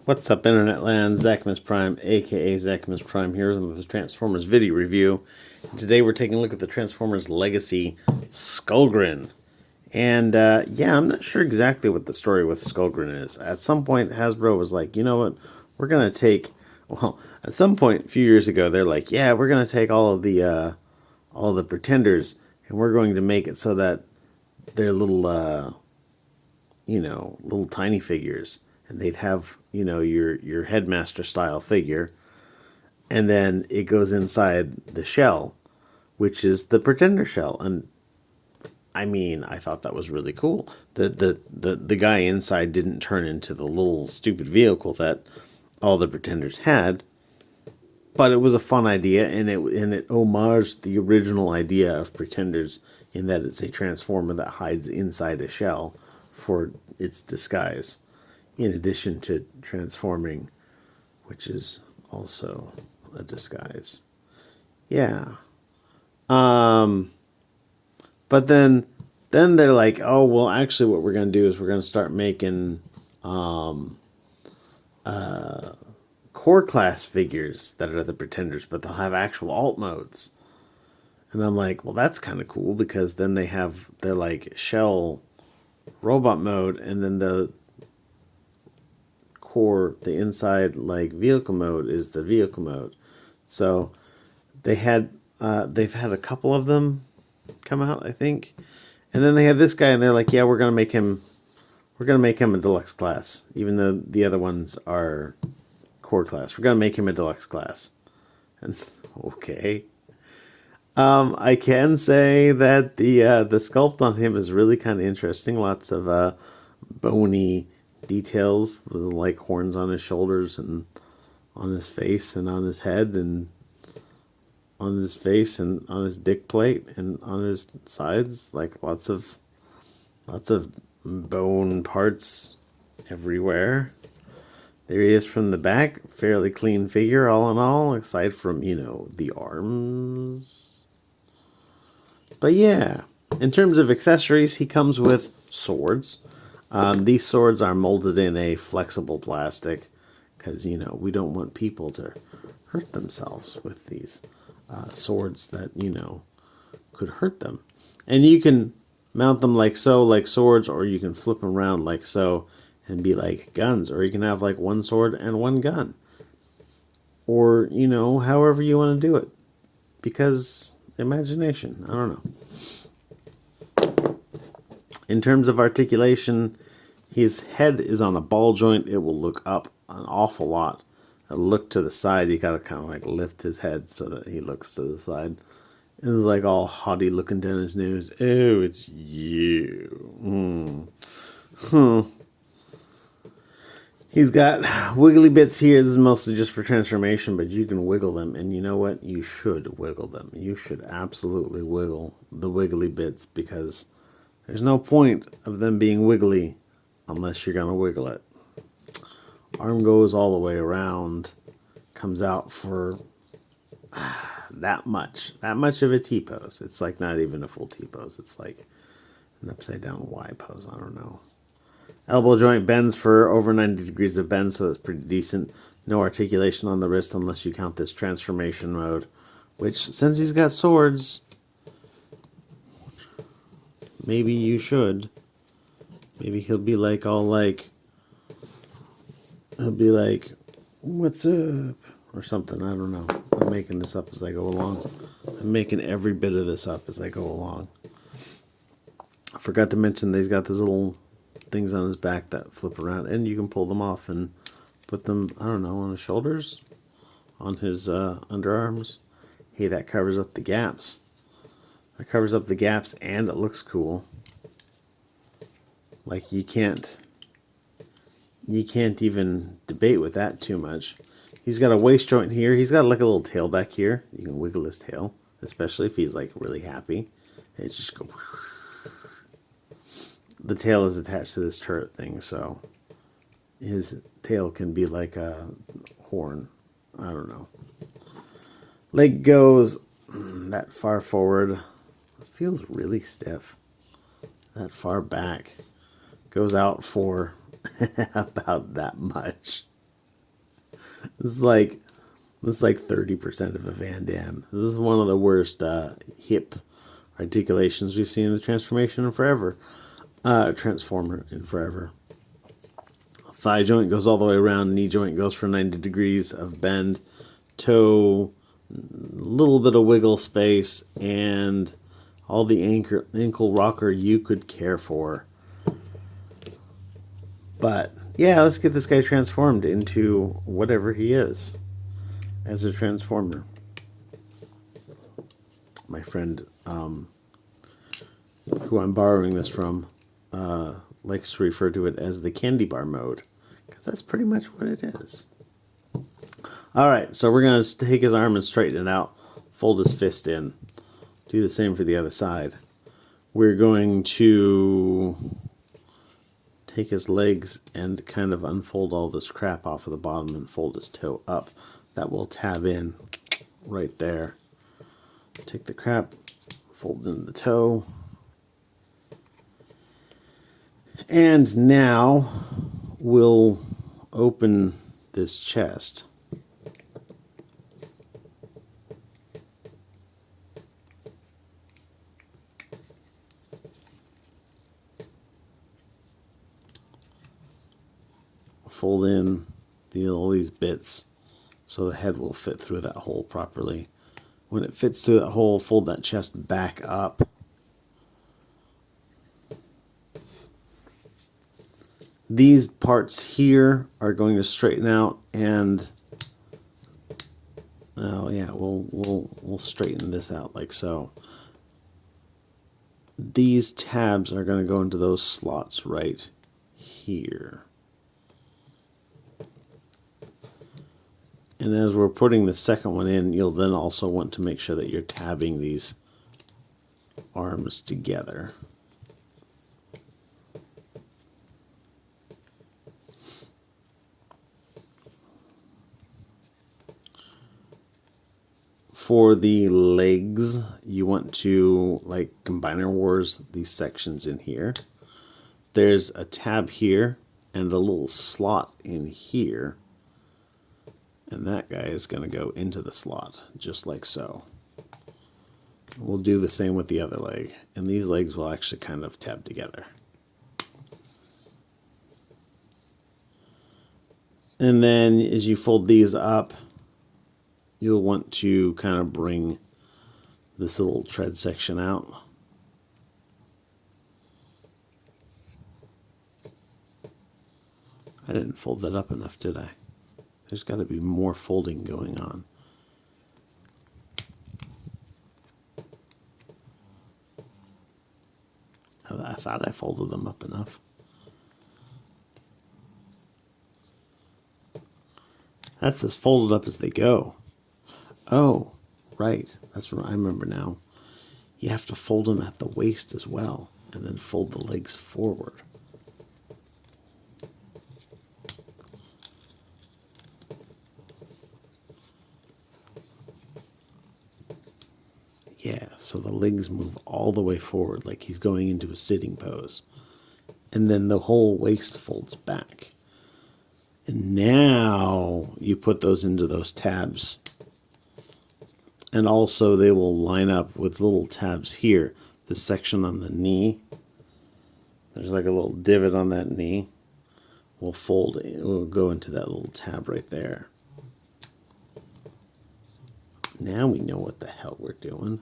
What's up, Internet Land? Zachamus Prime, aka Zachamus Prime, here with the Transformers video review. Today we're taking a look at the Transformers Legacy Skullgrin. And yeah, I'm not sure exactly what the story with Skullgrin is. At some point, Hasbro was like, you know what, we're going to take, well, at some point a few years ago, they're like, yeah, we're going to take all of the Pretenders, and we're going to make it so that they're little, little tiny figures, and they'd have, your headmaster style figure, and then it goes inside the shell, which is the Pretender shell. And I mean, I thought that was really cool. The guy inside didn't turn into the little stupid vehicle that all the Pretenders had, but it was a fun idea, and it homaged the original idea of Pretenders in that it's a transformer that hides inside a shell for its disguise, in addition to transforming, which is also a disguise. Yeah. But then they're like, oh well, actually, what we're gonna do is we're gonna start making core class figures that are the Pretenders, but they'll have actual alt modes. And I'm like, well, that's kind of cool, because then they're like shell robot mode, and then the inside like vehicle mode is the vehicle mode. So they've had a couple of them come out, I think, and then they had this guy, and they're like, yeah, we're gonna make him a deluxe class, even though the other ones are core class. We're gonna make him a deluxe class. And okay. I can say that the sculpt on him is really kind of interesting. Lots of bony details, like horns on his shoulders and on his face and on his head and on his face and on his dick plate and on his sides, like lots of bone parts everywhere. There he is from the back, fairly clean figure all in all, aside from, the arms. But yeah, in terms of accessories, he comes with swords. These swords are molded in a flexible plastic because, we don't want people to hurt themselves with these swords that, could hurt them. And you can mount them like so, like swords, or you can flip them around like so and be like guns, or you can have like one sword and one gun. Or, however you want to do it. Because imagination, I don't know. In terms of articulation, his head is on a ball joint. It will look up an awful lot. It'll look to the side. You gotta kind of like lift his head so that he looks to the side. It's like all haughty looking down his nose. Oh, it's you. He's got wiggly bits here. This is mostly just for transformation, but you can wiggle them. And you know what? You should wiggle them. You should absolutely wiggle the wiggly bits, because there's no point of them being wiggly unless you're going to wiggle it. Arm goes all the way around. Comes out for that much. That much of a T-pose. It's like not even a full T-pose. It's like an upside down Y pose. I don't know. Elbow joint bends for over 90 degrees of bend, so that's pretty decent. No articulation on the wrist unless you count this transformation mode, which, since he's got swords, maybe you should. Maybe he'll be like what's up? Or something, I don't know. I'm making this up as I go along. I'm making every bit of this up as I go along. I forgot to mention that he's got these little things on his back that flip around, and you can pull them off and put them, I don't know, on his shoulders, on his underarms. Hey, that covers up the gaps. That covers up the gaps, and it looks cool. Like, you can't even debate with that too much. He's got a waist joint here. He's got like a little tail back here. You can wiggle his tail, especially if he's like really happy. And it's just go. The tail is attached to this turret thing, so his tail can be like a horn. I don't know. Leg goes that far forward. It feels really stiff. That far back. Goes out for about that much. This is like 30% of a Van Damme. This is one of the worst hip articulations we've seen in the Transformation in forever. Transformer in forever. Thigh joint goes all the way around. Knee joint goes for 90 degrees of bend. Toe, a little bit of wiggle space, and all the ankle rocker you could care for. But yeah, let's get this guy transformed into whatever he is as a Transformer. My friend, who I'm borrowing this from, likes to refer to it as the candy bar mode, because that's pretty much what it is. Alright, so we're going to take his arm and straighten it out, fold his fist in. Do the same for the other side. We're going to take his legs and kind of unfold all this crap off of the bottom and fold his toe up. That will tab in right there. Take the crap, fold in the toe. And now we'll open this chest. Fold in all these bits so the head will fit through that hole properly. When it fits through that hole, fold that chest back up. These parts here are going to straighten out, and oh yeah, we'll straighten this out like so. These tabs are going to go into those slots right here. And as we're putting the second one in, you'll then also want to make sure that you're tabbing these arms together. For the legs, you want to, like Combiner Wars, these sections in here. There's a tab here and a little slot in here. And that guy is going to go into the slot, just like so. We'll do the same with the other leg. And these legs will actually kind of tab together. And then as you fold these up, you'll want to kind of bring this little tread section out. I didn't fold that up enough, did I? There's got to be more folding going on. I thought I folded them up enough. That's as folded up as they go. Oh, right. That's what I remember now. You have to fold them at the waist as well, and then fold the legs forward. Yeah, so the legs move all the way forward like he's going into a sitting pose. And then the whole waist folds back. And now you put those into those tabs. And also they will line up with little tabs here. The section on the knee. There's like a little divot on that knee. We'll fold it. We'll go into that little tab right there. Now we know what the hell we're doing.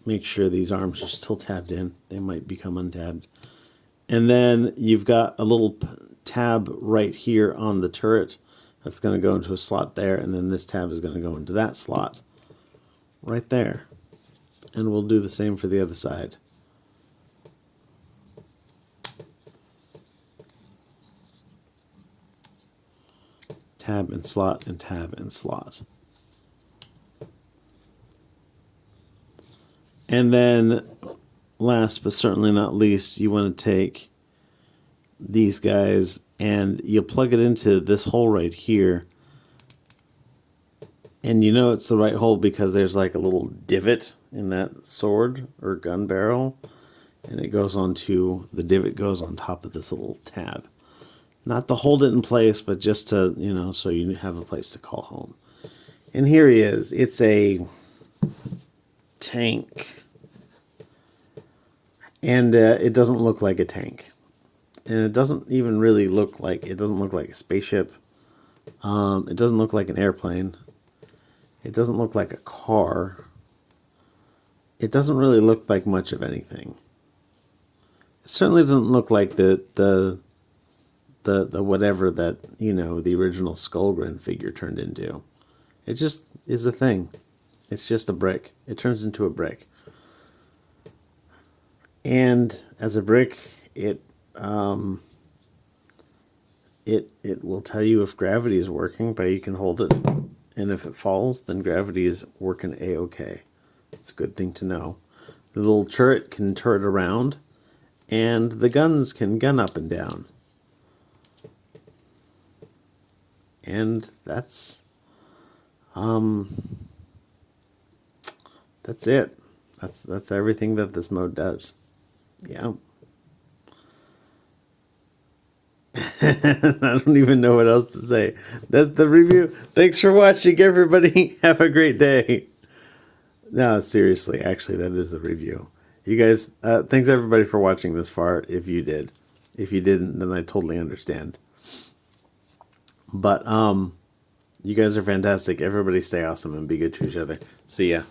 Make sure these arms are still tabbed in. They might become untabbed. And then you've got a little tab right here on the turret. That's going to go into a slot there. And then this tab is going to go into that slot right there. And we'll do the same for the other side. Tab and slot and tab and slot. And then, last but certainly not least, you want to take these guys and you plug it into this hole right here. And you know it's the right hole because there's like a little divot in that sword or gun barrel. And it goes onto, the divot goes on top of this little tab. Not to hold it in place, but just to, so you have a place to call home. And here he is. It's a tank. And it doesn't look like a tank. And it doesn't even really look like, it doesn't look like a spaceship. It doesn't look like an airplane. It doesn't look like a car. It doesn't really look like much of anything. It certainly doesn't look like the whatever that, the original Skullgrin figure turned into. It just is a thing. It's just a brick. It turns into a brick. And as a brick, it will tell you if gravity is working, but you can hold it. And if it falls, then gravity is working A-OK. It's a good thing to know. The little turret can turret around, and the guns can gun up and down. And that's it. That's everything that this mode does. Yeah. I don't even know what else to say. That's the review. Thanks for watching, everybody. Have a great day. No, seriously, actually, that is the review. You guys, thanks everybody for watching this far, if you did. If you didn't, then I totally understand. But, you guys are fantastic. Everybody stay awesome and be good to each other. See ya.